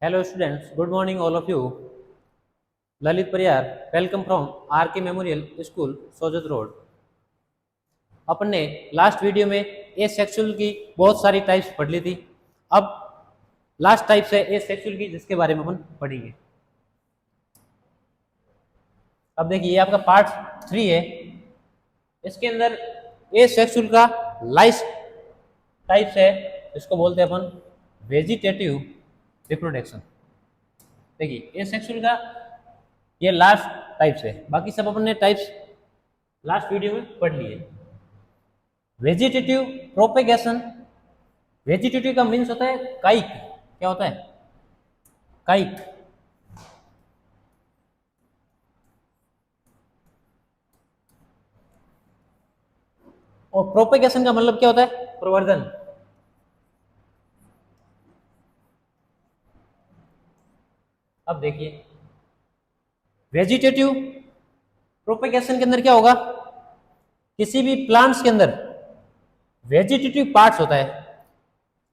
Hello students, good morning all of you. Lalit Pariyar, welcome from RK Memorial School, Sojat road. अपन ने last video में ए sexual की बहुत सारी टाइप्स पढ़ ली थी। अब लास्ट टाइप्स है ए सेक्सुअल की, जिसके बारे में अपन पढ़ेंगे। अब देखिए ये आपका पार्ट 3 है। इसके अंदर ए सेक्सुअल का लास्ट टाइप्स है, इसको बोलते हैं अपन वेजिटेटिव रिप्रोडक्शन। देखिए ए सेक्सुअल का ये लास्ट टाइप्स है, बाकी सब अपन ने टाइप्स लास्ट वीडियो में पढ़ लिए। वेजिटेटिव प्रोपेगेशन, वेजिटेटिव का मीन्स होता है काइक। क्या होता है? काइक। और प्रोपेगेशन का मतलब क्या होता है? प्रवर्धन। अब देखिए वेजिटेटिव प्रोपेगेशन के अंदर क्या होगा, किसी भी प्लांट्स के अंदर वेजिटेटिव पार्ट्स होता है।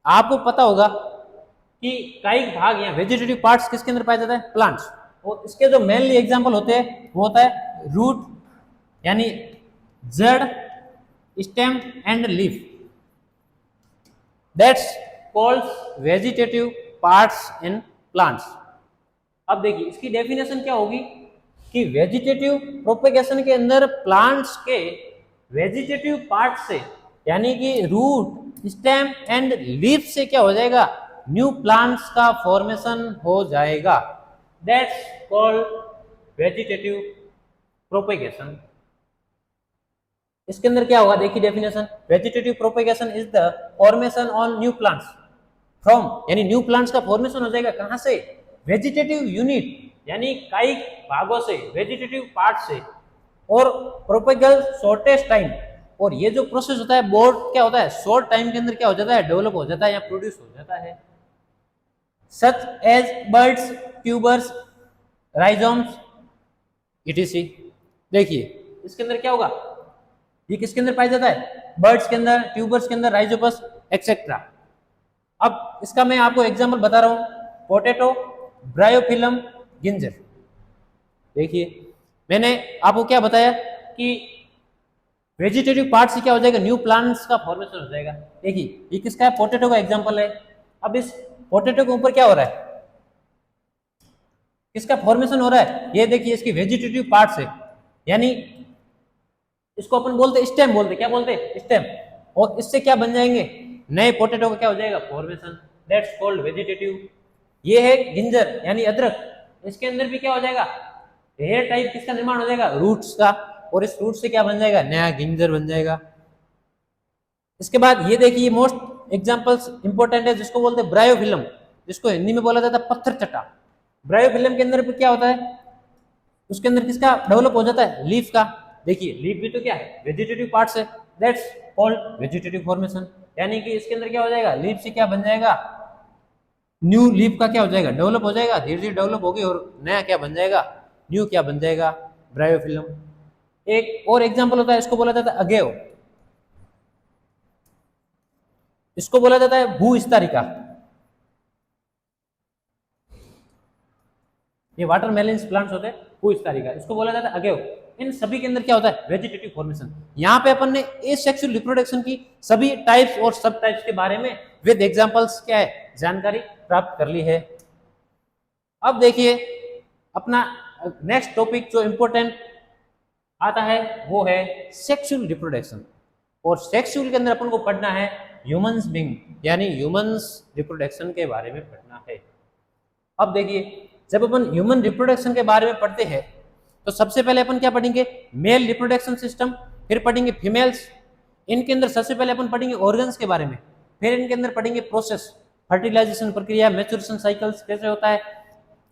आपको पता होगा कि कायिक भाग या वेजिटेटिव पार्ट्स किसके अंदर पाया जाता है? प्लांट्स। और इसके जो मेनली एग्जांपल होते हैं वो होता है रूट यानी जड़, stem and leaf. That's called vegetative parts in plants. अब देखिए इसकी डेफिनेशन क्या होगी कि वेजिटेटिव प्रोपेगेशन के अंदर प्लांट्स के वेजिटेटिव पार्ट से यानी कि रूट, स्टेम एंड लीफ से क्या हो जाएगा? न्यू प्लांट्स का फॉर्मेशन हो जाएगा। That's called vegetative propagation. इसके अंदर क्या होगा, देखिए definition, vegetative propagation is the formation on new plants from, यानी न्यू प्लांट्स का फॉर्मेशन हो जाएगा कहां से? वेजिटेटिव यूनिट यानी कायिक भागों से, वेजिटेटिव पार्ट से। और प्रोपेगल शॉर्टेस्ट टाइम, और ये जो प्रोसेस होता है बहुत क्या होता है, शॉर्ट टाइम के अंदर क्या हो जाता है? डेवलप हो जाता है या प्रोड्यूस हो जाता है। Such as birds, tubers, rhizomes, etc. देखिए इसके अंदर क्या होगा, ये किसके अंदर पाया जाता है? बर्ड्स के अंदर, ट्यूबर्स के अंदर, राइजोपस एक्सेट्रा। अब इसका मैं आपको एग्जांपल बता रहा हूं, पोटैटो, ब्रायोफिलम, गिंजर। देखिए मैंने आपको क्या बताया कि वेजिटेटिव पार्ट से क्या हो जाएगा? न्यू प्लांट्स का फॉर्मेशन हो जाएगा। देखिए ये किसका है? पोटैटो का एग्जांपल है। अब इस पोटैटो के ऊपर क्या हो रहा है? किसका फॉर्मेशन हो रहा है? ये देखिए इसकी वेजिटेटिव पार्ट से, यानी इसको अपन बोलते स्टेम, बोलते क्या बोलते? स्टेम। और इससे क्या बन जाएंगे? नए पोटैटो का क्या हो जाएगा? फॉर्मेशन। That's called vegetative. ये है गिंजर यानी अदरक। इसके अंदर भी क्या हो जाएगा? हेयर टाइप किसका निर्माण हो जाएगा? रूट्स का। और इस रूट से क्या बन जाएगा? नया गिंजर बन जाएगा। इसके बाद ये देखिए मोस्ट एग्जांपल्स इंपॉर्टेंट है, जिसको बोलते हैं ब्रायोफिलम, जिसको हिंदी में बोला जाता है पत्थर चट्टा। ब्रायोफिलम के अंदर क्या होता है? उसके अंदर किसका डेवलप हो जाता है? लीफ का। देखिए लीफ भी तो क्या है? वेजिटेटिव पार्ट्स है। That's called vegetative formation. यानी कि इसके अंदर क्या हो जाएगा? लीफ से क्या बन जाएगा? न्यू लीफ का क्या हो जाएगा? डेवलप हो जाएगा, धीरे धीरे डेवलप होगी और नया क्या बन जाएगा? न्यू क्या बन जाएगा? ब्रायोफिलम। एक और एग्जांपल होता है, इसको बोला जाता है अगेव। इसको बोला जाता है भूविस्तारिका। ये वाटरमेलन प्लांट्स होते हैं भूविस्तारिका, इसको बोला जाता है अगेव। इन सभी के अंदर क्या होता है? Vegetative formation. यहाँ पे अपन ने एसेक्सुअल रिप्रोडक्शन की सभी टाइप्स और सब टाइप्स के बारे में विद एग्जांपल्स क्या है, जानकारी प्राप्त कर ली है। अब देखिए अपना नेक्स्ट टॉपिक जो इंपॉर्टेंट आता है वो है सेक्सुअल रिप्रोडक्शन। और सेक्सुअल के अंदर अपन को पढ़ना है ह्यूमंस बीइंग, यानी ह्यूमंस रिप्रोडक्शन के बारे में पढ़ना है। अब देखिए जब अपन ह्यूमन रिप्रोडक्शन के बारे में पढ़ते हैं तो सबसे पहले अपन क्या पढ़ेंगे? मेल रिप्रोडक्शन सिस्टम, फिर पढ़ेंगे फीमेल्स। इनके अंदर सबसे पहले अपन पढ़ेंगे ऑर्गन्स के बारे में, फिर इनके अंदर पढ़ेंगे प्रोसेस, फर्टिलाइजेशन प्रक्रिया, मैच्योरेशन साइकिल्स कैसे होता है,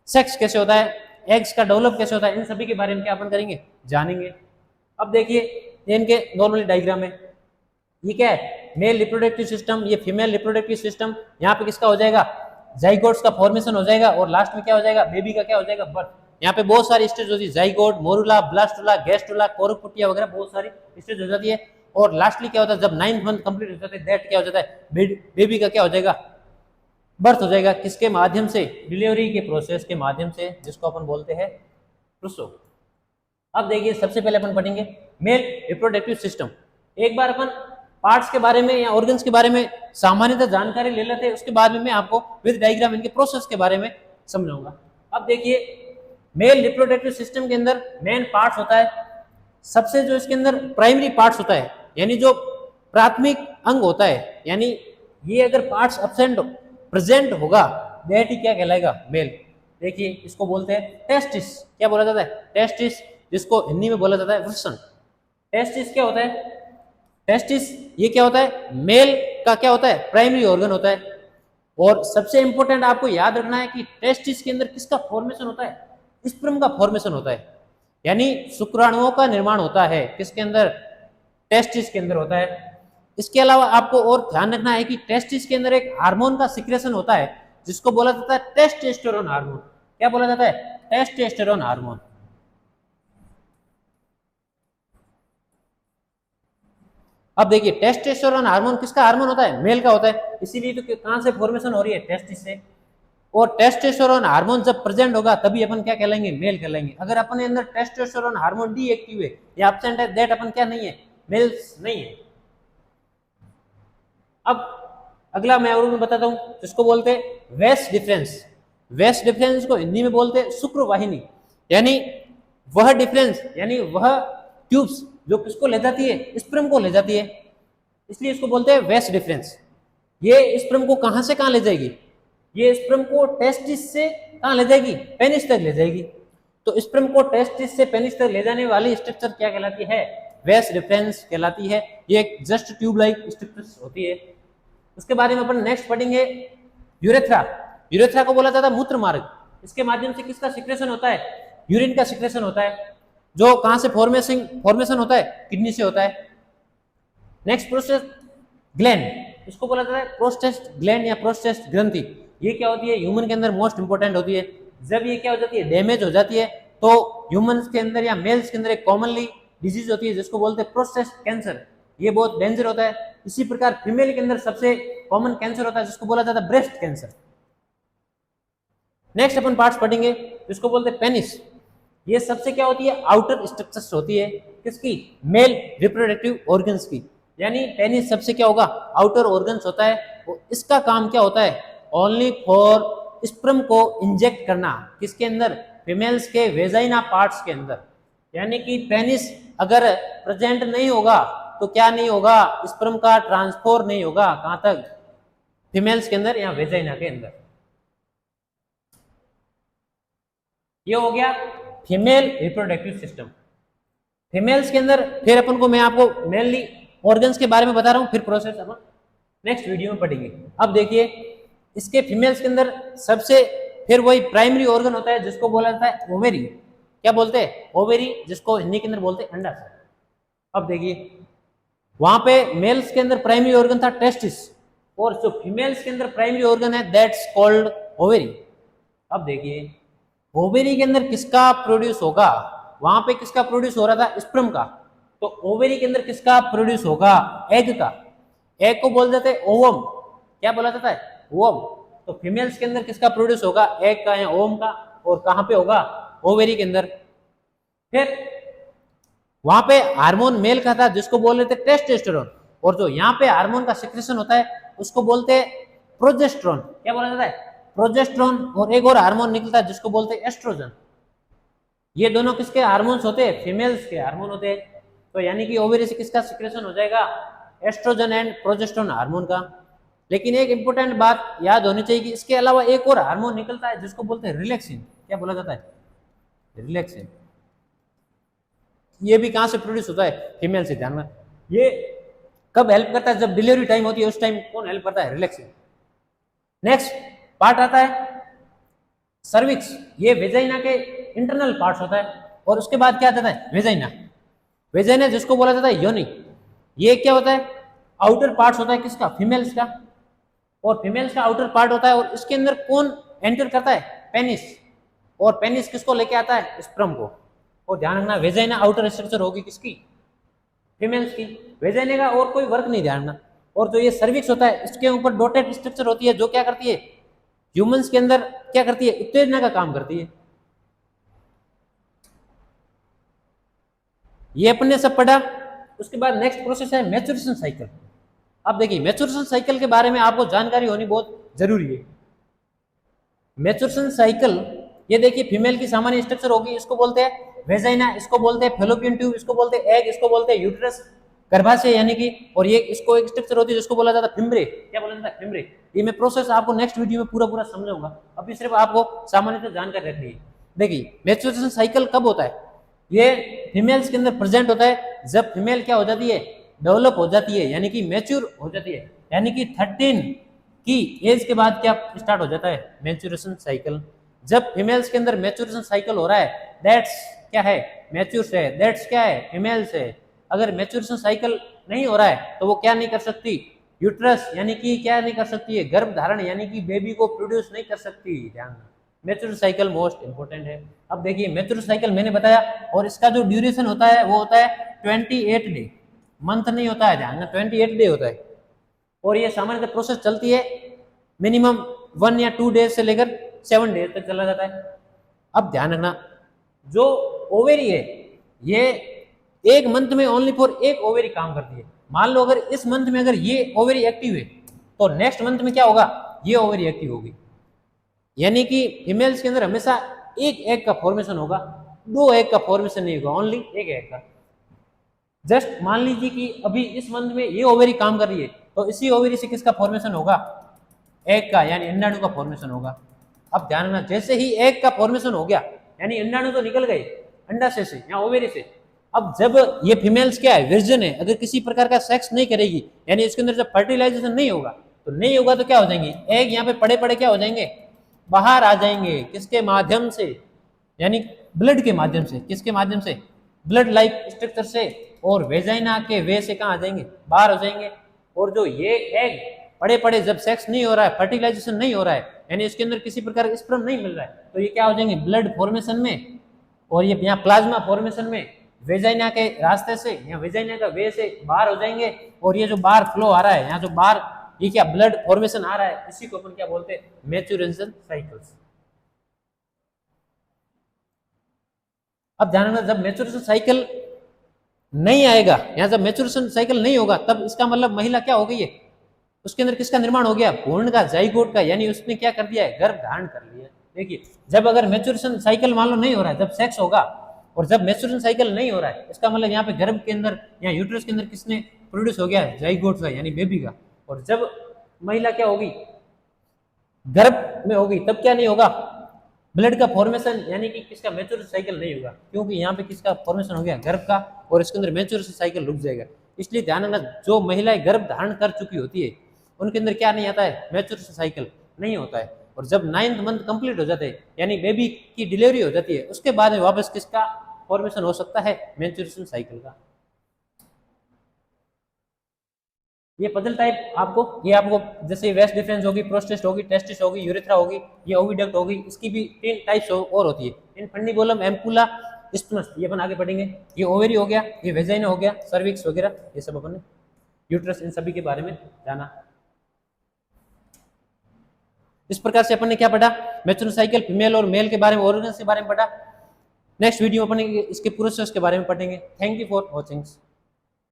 सेक्स कैसे होता है, एग्स का डेवलप कैसे होता है, इन सभी के बारे में क्या अपन करेंगे? जानेंगे। अब देखिए ये इनके नॉर्मली डायग्राम है। ये क्या है? मेल रिप्रोडक्टिव सिस्टम, ये फीमेल रिप्रोडक्टिव सिस्टम। यहाँ पे किसका हो जाएगा? जाइगोट्स का फॉर्मेशन हो जाएगा और लास्ट में क्या हो जाएगा? बेबी का क्या हो जाएगा? बर्थ। यहाँ पे बहुत सारी स्टेज होती है, जाइगोट, मोरुला, ब्लास्टुला, गैस्ट्रुला, कोरोपुटिया वगैरह बहुत सारी स्टेज हो जाती है। और लास्टली क्या होता है? जब 9th मंथ कंप्लीट हो जाता है, दैट क्या हो जाता है? बेबी का क्या हो जाएगा? बर्थ हो जाएगा किसके माध्यम से, डिलीवरी के प्रोसेस के माध्यम से, जिसको अपन बोलते हैं प्रसव। अब देखिए सबसे पहले अपन पढ़ेंगे मेल रिप्रोडक्टिव सिस्टम। एक बार अपन पार्ट्स के बारे में या ऑर्गन्स के बारे में सामान्यतः जानकारी ले लेते हैं, उसके बाद में मैं आपको विद डायग्राम इनके प्रोसेस के बारे में समझाऊंगा। अब देखिए मेल रिप्रोडक्टिव सिस्टम के अंदर मेन पार्ट्स होता है, सबसे जो इसके अंदर प्राइमरी पार्ट्स होता है, यानी जो प्राथमिक अंग होता है, यानी ये अगर पार्ट्स एब्सेंट प्रेजेंट होगा दैट ही क्या कहलाएगा, मेल। देखिए इसको बोलते हैं टेस्टिस। क्या बोला जाता है, टेस्टिस, जिसको हिंदी में बोला जाता है वृषण। टेस्टिस क्या होता है, टेस्टिस ये क्या होता है, मेल का क्या होता है, प्राइमरी ऑर्गन होता है। और सबसे इंपॉर्टेंट आपको याद रखना है कि टेस्टिस के अंदर किसका फॉर्मेशन होता है, स्पर्म का फॉर्मेशन होता है, यानी शुक्राणुओं का निर्माण होता है किसके अंदर, टेस्टिस के अंदर होता है। इसके अलावा आपको और ध्यान रखना है कि टेस्टिस के अंदर एक हार्मोन का सिक्रेशन होता है जिसको बोला जाता है टेस्टोस्टेरोन हार्मोन। क्या बोला जाता है, टेस्टोस्टेरोन हार्मोन। अब देखिए टेस्टोस्टेरोन हार्मोन किसका हार्मोन होता है, मेल का होता है, इसीलिए तो कहां से फॉर्मेशन हो रही है, टेस्टिस से। और टेस्टोस्टेरोन हार्मोन जब प्रेजेंट होगा तभी अपन क्या कहलाएंगे, मेल कहलाएंगे। अगर अपने अंदर टेस्टोस्टेरोन हार्मोन डीएक्टिव है या एब्सेंट है, दैट अपन क्या नहीं है, मेल्स नहीं है। अब अगला मैं और बताता हूं जिसको बोलते हैं वेस्ट डिफरेंस। वेस्ट डिफरेंस को हिंदी में बोलते हैं शुक्रवाहिनी, यानी वह डिफरेंस, यानी वह ट्यूब्स जो किसको ले जाती है, स्पर्म को ले जाती है, इसलिए इसको बोलते हैं वेस्ट डिफरेंस। ये स्पर्म को कहां से कहां ले जाएगी, ये स्पर्म को टेस्टिस से कहां ले जाएगी, पेनिस तक ले जाएगी। तो स्पर्म को टेस्टिस से पेनिस तक ले जाने वाली स्ट्रक्चर क्या कहलाती है, वेस्ट डिफरेंस कहलाती है। ये एक जस्ट ट्यूब लाइक स्ट्रक्चर होती है। उसके बारे में अपन नेक्स्ट पढ़ेंगे यूरेथ्रा। यूरेथ्रा को बोला जाता है मूत्र मार्ग। इसके माध्यम से किसका सिक्रेशन होता है, यूरिन का सिक्रेशन होता है, जो कहां से फॉर्मेशन होता है, किडनी से होता है। नेक्स्ट प्रोसेस ग्लैंड, इसको बोला जाता है प्रोस्टेट ग्लैंड या प्रोस्टेट ग्रंथि। ये क्या होती है, ह्यूमन के अंदर मोस्ट इंपोर्टेंट होती है। जब ये क्या हो जाती है, डैमेज हो जाती है, तो ह्यूमंस के अंदर या मेल्स के अंदर एक कॉमनली डिजीज होती है जिसको बोलते हैं प्रोस्टेट कैंसर। ये बहुत डेंजर होता है। इसी प्रकार फीमेल के अंदर सबसे कॉमन कैंसर होता है जिसको बोला जाता है ब्रेस्ट कैंसर। नेक्स्ट अपन पार्ट्स पढ़ेंगे जिसको बोलते हैं पेनिस। ये सबसे क्या होती है, आउटर स्ट्रक्चर्स होती है किसकी, मेल रिप्रोडक्टिव ऑर्गन्स की। यानी पेनिस सबसे क्या होगा, आउटर ऑर्गन्स होता है। और इसका काम क्या होता है, ओनली फॉर स्पर्म को इंजेक्ट करना, किसके अंदर, फीमेल्स के वेजाइना पार्ट्स के अंदर। यानी कि पेनिस अगर प्रेजेंट नहीं होगा तो क्या नहीं होगा, स्पर्म का ट्रांसफर नहीं होगा, कहां तक, फीमेल्स के अंदर या वेजाइना के अंदर। ये हो गया फीमेल रिप्रोडक्टिव सिस्टम। फीमेल्स के अंदर फिर अपन को, मैं आपको मेनली ऑर्गन्स के बारे में बता रहा हूं, फिर प्रोसेस अपन नेक्स्ट वीडियो में पढ़ेंगे। अब देखिए इसके फीमेल्स के अंदर सबसे फिर वही प्राइमरी ऑर्गन होता है जिसको बोला जाता है ओवेरी। क्या बोलते हैं, ओवेरी, जिसको हिंदी के अंदर बोलते हैं अंडाशय। अब देखिए वहां पे मेल्स के अंदर प्राइमरी ऑर्गन था टेस्टिस, और जो फीमेल्स के अंदर प्राइमरी ऑर्गन है दैट्स कॉल्ड ओवेरी। अब देखिए ओवेरी के अंदर किसका प्रोड्यूस होगा, वहां पे किसका प्रोड्यूस हो रहा था, स्पर्म का। तो ओवेरी के अंदर किसका प्रोड्यूस होगा, एग का। एग को बोल देते हैं ओवम। क्या बोला जाता है, ओवम। तो फीमेल्स के अंदर किसका प्रोड्यूस होगा, एग का या ओवम का, और कहां पे होगा, ओवेरी के अंदर। फिर वहां पे हार्मोन मेल का था जिसको बोल रहे थे टेस्टोस्टेरोन, और जो यहाँ पे हार्मोन का सिक्रेशन होता है उसको बोलते हैं प्रोजेस्टेरोन। क्या बोला जाता है, प्रोजेस्टेरोन। और एक और हार्मोन निकलता है जिसको बोलते हैं एस्ट्रोजन। ये दोनों किसके हार्मोन्स होते हैं, फीमेल्स के हार्मोन होते हैं। तो यानी कि ओवेरी से किसका सिक्रेशन हो जाएगा, एस्ट्रोजन एंड प्रोजेस्टेरोन हार्मोन का। लेकिन एक इंपॉर्टेंट बात याद होनी चाहिए कि इसके अलावा एक और हार्मोन निकलता है जिसको बोलते हैं रिलैक्सिन। क्या बोला जाता है, रिलैक्सिन। ये भी कहां से प्रोड्यूस होता है, फीमेल से। ध्यान में, ये कब हेल्प करता है, जब डिलीवरी टाइम होती है उस टाइम कौन हेल्प करता है, रिलैक्सिन। नेक्स्ट पार्ट आता है सर्विक्स। ये वेजाइना के इंटरनल पार्ट्स होता है। और उसके बाद क्या आता है, वेजाइना। वेजाइना जिसको बोला जाता है योनि। ये क्या होता है, आउटर पार्ट्स होता है किसका, फीमेल्स का। और फीमेल्स का आउटर पार्ट होता है, और इसके अंदर कौन एंटर करता है, पेनिस। और पेनिस किसको लेके आता है, स्पर्म को। और ध्यान रखना वेजाइना आउटर स्ट्रक्चर होगी किसकी, फीमेल्स की। वेजाइना का और कोई वर्क नहीं, ध्यान रखना। और जो ये सर्विक्स होता है इसके ऊपर डॉटेड स्ट्रक्चर होती है जो क्या करती है, ह्यूमंस के अंदर क्या करती है, उत्तेजना का काम करती है। ये अपने सब पढ़ा। उसके बाद नेक्स्ट प्रोसेस है मैच्योरेशन साइकिल। अब देखिए मैच्योरेशन साइकिल के बारे में आपको जानकारी होनी बहुत जरूरी है। मैच्योरेशन साइकिल, ये देखिए फीमेल की सामान्य स्ट्रक्चर होगी, इसको बोलते हैं वेजाइना, इसको बोलते हैं फैलोपियन ट्यूब, इसको बोलते हैं एग, इसको बोलते हैं यूट्रस, गर्भाशय यानी कि, और ये इसको एक स्ट्रक्चर होती है जिसको बोला जाता है फिम्ब्रे। क्या बोला जाता है, फिम्ब्रे। ये मैं प्रोसेस आपको नेक्स्ट वीडियो में पूरा समझाऊंगा, अभी सिर्फ आपको सामान्यतः जानकारी रखनी है। देखिए मैच्योरेशन साइकिल कब होता है, ये फीमेल्स के अंदर प्रेजेंट होता है जब फीमेल क्या हो जाती है, डेवलप हो जाती है, यानी कि मैच्योर हो जाती है, यानी कि 13 की एज के बाद क्या स्टार्ट हो जाता है, मैच्योरेशन साइकिल। जब फीमेल्स के अंदर मैच्योरेशन साइकिल हो रहा है, दैट्स क्या है, मैच्योर है, दैट्स क्या है, फीमेल्स है। अगर मैच्योरेशन साइकिल नहीं हो रहा है तो वो क्या नहीं कर सकती, यूट्रस यानी कि क्या नहीं कर सकती है, गर्भ धारण यानी कि बेबी को प्रोड्यूस नहीं कर सकती। ध्यान, मैच्योरेशन साइकिल मोस्ट इंपोर्टेंट है। अब देखिए मैच्योरेशन साइकिल मैंने बताया, और इसका जो ड्यूरेशन होता है वो होता है 28 डे, मंथ नहीं होता है, ध्यान, 28 डे होता है। और ये सामान्यतः प्रोसेस चलती है मिनिमम 1 या 2 डेज से लेकर 7 डेज तक चला जाता है। अब ध्यान रखना, जो ओवेरी है ये एक मंथ में ओनली फॉर एक ओवेरी काम करती है। मान लो अगर इस मंथ में अगर ये ओवेरी एक्टिव है तो नेक्स्ट मंथ में क्या होगा, ये ओवेरी एक्टिव होगी। यानी कि फीमेल्स के अंदर हमेशा एक एग का फॉर्मेशन होगा, 2 एग का फॉर्मेशन नहीं होगा, ओनली एक एग का। जस्ट मान लीजिए कि अभी इस मंथ में ये ओवेरी काम कर रही है तो इसी ओवेरी से किसका फॉर्मेशन होगा, एग का, यानी अंडाणु का फॉर्मेशन होगा। अब ध्यान रखना, जैसे ही एग का फॉर्मेशन हो गया यानी अंडाणु तो निकल गए अंडाशय से या ओवेरी से, अब जब ये फीमेल्स क्या है, वर्जिन है, अगर किसी प्रकार का सेक्स नहीं करेगी यानी इसके अंदर जब फर्टिलाइजेशन नहीं होगा तो क्या हो जाएंगे, एग यहाँ पे पड़े पड़े क्या हो जाएंगे, बाहर आ जाएंगे। किसके माध्यम से, यानी ब्लड के माध्यम से। किसके माध्यम से, ब्लड लाइक स्ट्रक्चर से, और वेजाइना के वे से कहाँ आ जाएंगे, बाहर हो जाएंगे। और जो ये एग पड़े पड़े जब सेक्स नहीं हो रहा है, फर्टिलाइजेशन नहीं हो रहा है, यानी इसके अंदर किसी प्रकार का स्पर्म नहीं मिल रहा है, तो ये क्या हो जाएंगे, ब्लड फॉर्मेशन में, और ये यहाँ प्लाज्मा फॉर्मेशन में वेजाइना के रास्ते से या वेजाइना का वे से बाहर हो जाएंगे। और ये जो बाहर फ्लो आ रहा है, यहाँ जो बाहर ये क्या ब्लड फॉर्मेशन आ रहा है, इसी को अपन क्या बोलते हैं, मैच्योरेशन साइकिल्स। अब ध्यान रखना, जब मैच्योरेशन साइकिल नहीं आएगा, यहाँ जब मैच्योरेशन साइकिल नहीं होगा तब इसका मतलब महिला क्या हो गई है, उसके अंदर किसका निर्माण हो गया, भ्रूण का, जाइगोट का, यानी उसने क्या कर दिया है, गर्भ धारण कर लिया। देखिए जब अगर मैच्योरेशन साइकिल मान लो नहीं हो रहा है, जब सेक्स होगा और जब मैच्योरेशन साइकिल नहीं हो रहा है, इसका मतलब यहाँ पे गर्भ के अंदर या यूट्रस के अंदर किसने प्रोड्यूस हो गया है, जाइगोट का, यानी बेबी का। और जब महिला क्या होगी, गर्भ में होगी, तब क्या नहीं होगा, ब्लड का फॉर्मेशन, यानी कि किसका, मैच्योरेशन साइकिल नहीं होगा, क्योंकि यहाँ पे किसका फॉर्मेशन हो गया, गर्भ का, और इसके अंदर मैच्योरेशन साइकिल रुक जाएगा। इसलिए ध्यान रखना, जो महिलाएं गर्भ धारण कर चुकी होती है उनके अंदर क्या नहीं आता है, मैच्योरेशन साइकिल नहीं होता है। और जब 9th मंथ कंप्लीट हो जाते हैं, यानी बेबी की डिलीवरी हो जाती है, उसके बाद में वापस किसका फॉर्मेशन हो सकता है, मैच्योरेशन साइकिल का। ये पजल टाइप ये आपको जैसे वेस्ट डिफरेंस होगी, प्रोस्टेट होगी, टेस्टिस होगी, यूरेथ्रा होगी, ये ओविडक्ट होगी, इसकी भी 3 टाइप्स और होती है, इनफंडिबुलम, एम्पुला, स्टमस, ये अपन आगे पढ़ेंगे। ये ओवेरी हो गया, ये वेजाइना हो गया, सर्विक्स वगैरह, ये सब अपन ने, यूट्रस, इन सभी के बारे में जाना। इस प्रकार से अपन ने क्या पढ़ा, मैच्योरेशन साइकिल, फीमेल और मेल के बारे में, ऑर्गन्स के बारे में पढ़ा। नेक्स्ट वीडियो अपन इसके प्रोसेस के बारे में पढ़ेंगे। Thank you for watching.